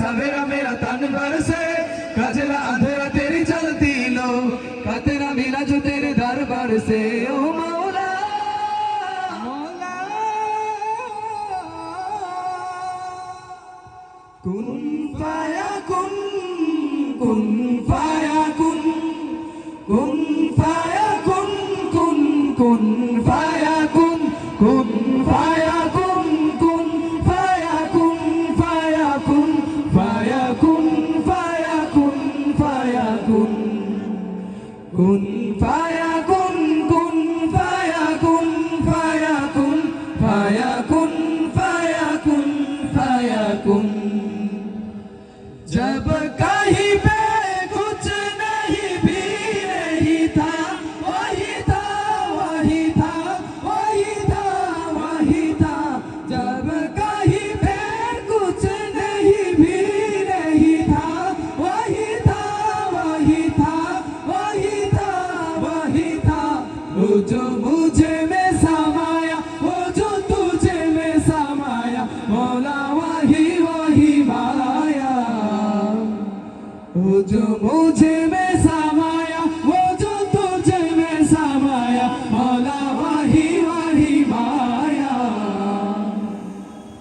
सवेरा मेरा तन भर से गजला अंधेरा तेरी चलती लो तेरा मिला जो तेरे दरबार से ओ मौला मौला कुन फायाकुन कुन फायाकुन कुन फायाकुन कुन कुन फायाकुन कुन फायाकुन कुन फायाकुन फायाकुन फायाकुन फायाकुन फायाकुन कुन फायाकुन कुन फायाकुन फायाकुन फायाकुन फायाकुन फायाकुन जब कहीं पे कुछ नहीं भी नहीं था वही था वही था वही था वही था जब कहीं पे कुछ नहीं भी नहीं था वही था वही था वही था वही था वो जो मुझे में समाया वो जो तुझे में समाया मौला वही वही माया वो जो मुझे में समाया वो जो तुझे में समाया मौला वही वही माया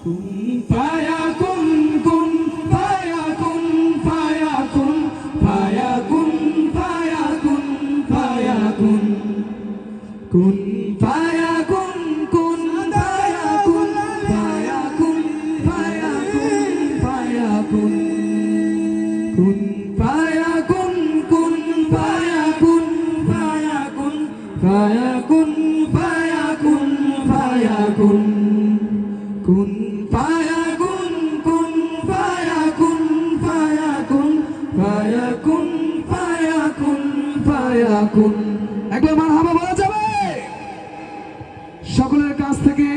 कुन फायाकुन कुन फायाकुन फायाकुन फायाकुन फायाकुन फायाकुन कुन फायाकुन कुन फायाकुन फायाकुन फायाकुन फायाकुन कुन फायाकुन कुन फायाकुन फायाकुन फायाकुन फायाकुन फायाकुन कुन फायाकुन कुन फायाकुन फायाकुन फायाकुन फायाकुन ফায়াকুন একবার মারহাবা বলা যাবে সকলের কাছ থেকে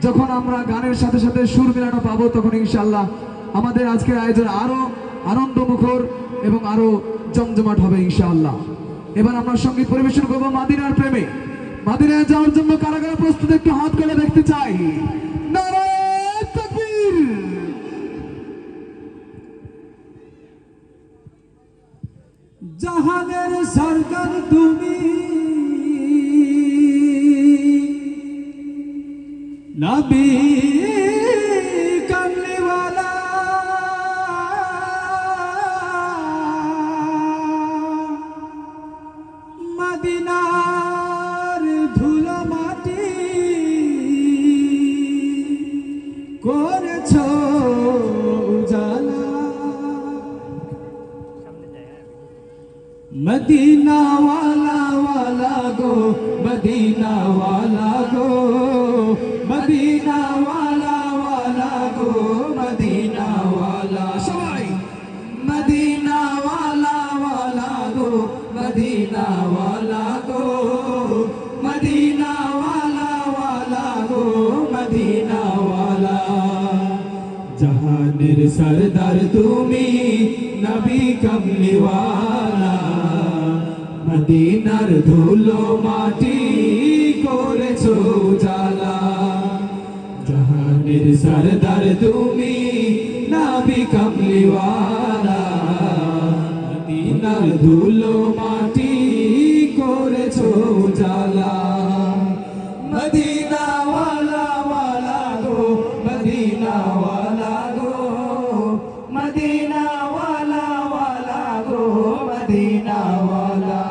যখন আমরা গানের সাথে সাথে সুর মিলানো পাবো তখন ইনশাআল্লাহ আমাদের আজকের আয়োজন আরো আনন্দমুখর এবং আরো জমজমাট হবে ইনশাআল্লাহ। এবার আমরা সঙ্গীত পরিবেশন করব মদিনার প্রেমে। মদিনায় যাওয়ার জন্য কারা কারা প্রস্তুত একটু হাত তুলে দেখতে চাই। নারায়ে তাকবীর। জাহানের সরকার তুমি নবী কামলিওয়ালা মদিনার ধুলো মাটি করেছো উজালা मदीना वाला वाला गो मदीना वाला गो मदीना वाला वाला गो मदीना वाला सबाई मदीना वाला वाला गो मदीना वाला गो मदीना वाला वाला गो मदीना वाला जहानेर सरदार तुमी नबी कमलीवाला মদিনার ধুলো মাটি করেছো জালা জাহানের সরদার তুমি নবী কামলিওয়ালা মদিনার ধুলো মাটি করেছো জালা মদিনা ওয়ালা ওয়ালা গো মদিনা ওয়ালা গো মদিনা ওয়ালা ওয়ালা গো মদিনা ওয়ালা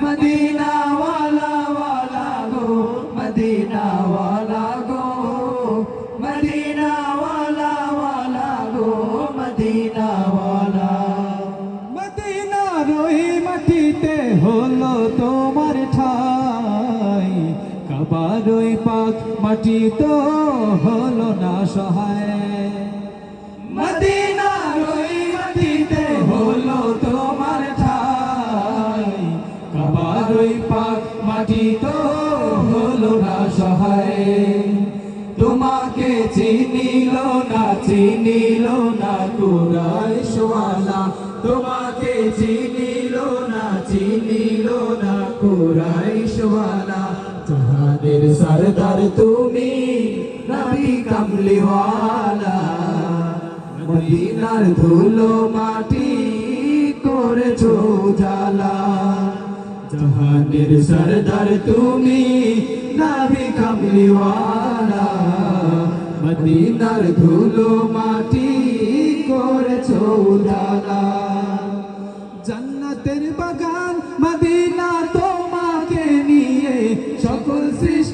मदीना वाला वाला गो मदीना वाला गो मदीना वाला वाला गो मदीना वाला मदीना रोई माटीते हलो तोमार ठाई काবার ওই পাক মাটি তো হলো না সহায় মদিনা রই মাটিতে হলো তোমার ঠাই কাবার ওই পাক মাটি তো হলো না সহায় তোমাকে চিনিল না কুরাইশ ওয়ালা তোমাকে চিনিল না কুরাইশ ওয়ালা জাহানের সরদার তুমি নবী কামলিওয়ালা মদিনার ধুলো মাটি করেছো জালা জাহানের সরদার তুমি নবী কামলিওয়ালা মদিনার ধুলো মাটি করেছো জালা জান্নাতের বাগান মদিনা তোমাকে নিয়ে সকল সৃষ্টি